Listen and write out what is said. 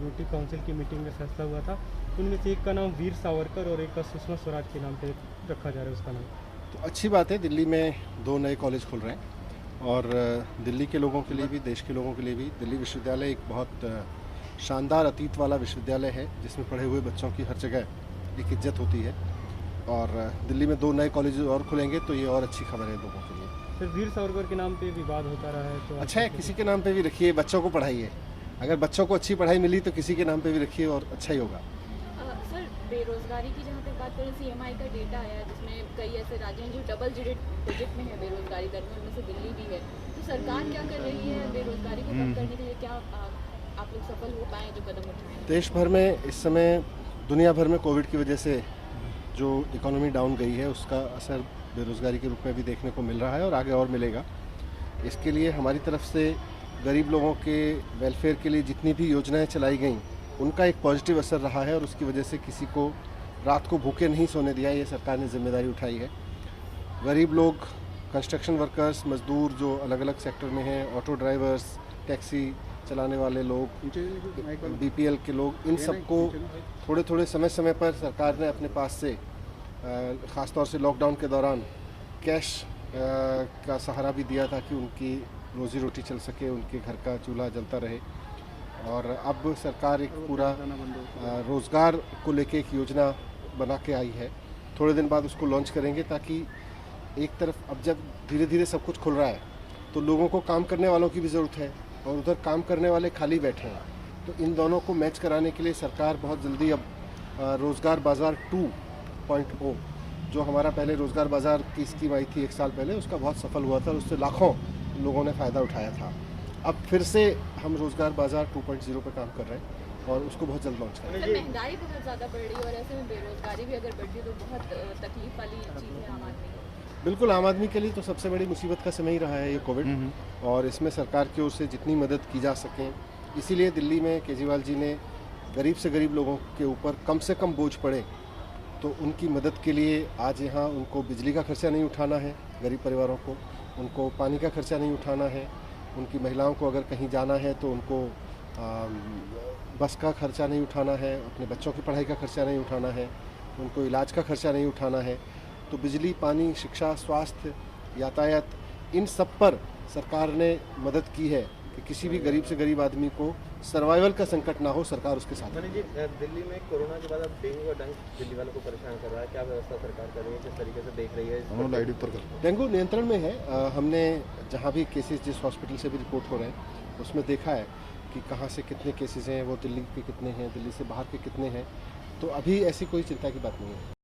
UT council की meeting में फैसला हुआ था, उनमें से एक का नाम वीर सावरकर और एक का सुषमा स्वराज के नाम पे रखा जा रहा है उसका नाम। तो अच्छी बात है, दिल्ली में 2 नए कॉलेज खुल रहे हैं और दिल्ली के लोगों के लिए भी, देश के लोगों के लिए भी दिल्ली विश्वविद्यालय एक बहुत शानदार अतीत वाला विश्वविद्यालय है, जिसमें पढ़े हुए बच्चों की हर जगह एक इज्जत होती है। और दिल्ली में 2 नए कॉलेज और खुलेंगे तो ये और अच्छी खबर है लोगों के लिए। सर, वीर सावरकर के नाम पे विवाद होता रहा है, तो अच्छा है, किसी के नाम पे भी रखिए, बच्चों को पढ़ाइए। अगर बच्चों को अच्छी पढ़ाई मिली तो किसी के नाम पे भी रखिए और अच्छा ही होगा। सर, बेरोजगारी की जहाँ तक बात करें, सीएमआई का डेटा आया जिसमें कई ऐसे राज्य हैं जो डबल डिजिट में है बेरोजगारी दर में, उनमें से दिल्ली भी है। तो सरकार क्या कर रही है बेरोजगारी को कम करने के लिए? क्या आप लोग सफल हो पाए जो कदम उठाए? देश भर में इस समय, दुनिया भर में कोविड की वजह से जो इकोनॉमी डाउन गई है, उसका असर बेरोज़गारी के रूप में भी देखने को मिल रहा है और आगे और मिलेगा। इसके लिए हमारी तरफ से गरीब लोगों के वेलफेयर के लिए जितनी भी योजनाएं चलाई गई, उनका एक पॉजिटिव असर रहा है और उसकी वजह से किसी को रात को भूखे नहीं सोने दिया। ये सरकार ने जिम्मेदारी उठाई है। गरीब लोग, कंस्ट्रक्शन वर्कर्स, मजदूर जो अलग अलग सेक्टर में हैं, ऑटो ड्राइवर्स, टैक्सी चलाने वाले लोग, बीपीएल के लोग, इन सबको थोड़े थोड़े समय समय पर सरकार ने अपने पास से ख़ास तौर से लॉकडाउन के दौरान कैश का सहारा भी दिया ताकि उनकी रोज़ी रोटी चल सके, उनके घर का चूल्हा जलता रहे। और अब सरकार एक पूरा रोज़गार को लेके एक योजना बना के आई है। थोड़े दिन बाद उसको लॉन्च करेंगे ताकि एक तरफ अब जब धीरे धीरे सब कुछ खुल रहा है तो लोगों को काम करने वालों की भी ज़रूरत है और उधर काम करने वाले खाली बैठे हैं। तो इन दोनों को मैच कराने के लिए सरकार बहुत जल्दी अब रोज़गार बाज़ार 2.0, जो हमारा पहले रोज़गार बाज़ार की स्कीम आई थी 1 साल पहले, उसका बहुत सफल हुआ था और उससे लाखों लोगों ने फ़ायदा उठाया था। अब फिर से हम रोज़गार बाज़ार 2.0 पर काम कर रहे हैं और उसको बहुत जल्द लॉन्च करेंगे। महंगाई बहुत ज़्यादा बढ़ रही है और ऐसे में बेरोजगारी भी अगर बढ़ती है तो बहुत तकलीफ वाली चीज़ है आम आदमी को। बिल्कुल, आम आदमी के लिए तो सबसे बड़ी मुसीबत का समय ही रहा है ये कोविड, और इसमें सरकार की ओर से जितनी मदद की जा सके, इसीलिए दिल्ली में केजरीवाल जी ने गरीब से गरीब लोगों के ऊपर कम से कम बोझ पड़े तो उनकी मदद के लिए आज यहाँ उनको बिजली का खर्चा नहीं उठाना है, गरीब परिवारों को उनको पानी का खर्चा नहीं उठाना है, उनकी महिलाओं को अगर कहीं जाना है तो उनको बस का खर्चा नहीं उठाना है, अपने बच्चों की पढ़ाई का खर्चा नहीं उठाना है, उनको इलाज का खर्चा नहीं उठाना है। तो बिजली, पानी, शिक्षा, स्वास्थ्य, यातायात, इन सब पर सरकार ने मदद की है कि किसी भी गरीब से गरीब आदमी को सर्वाइवल का संकट ना हो, सरकार उसके साथ है। जी, दिल्ली में कोरोना के बाद अब डेंगू और डंक दिल्ली वालों को परेशान कर रहा है, क्या व्यवस्था सरकार कर रही है, किस तरीके से देख रही है? डेंगू नियंत्रण में है। हमने जहाँ भी केसेस जिस हॉस्पिटल से भी रिपोर्ट हो रहे हैं उसमें देखा है कि कहाँ से कितने केसेस हैं, वो दिल्ली के कितने हैं, दिल्ली से बाहर के कितने हैं। तो अभी ऐसी कोई चिंता की बात नहीं है।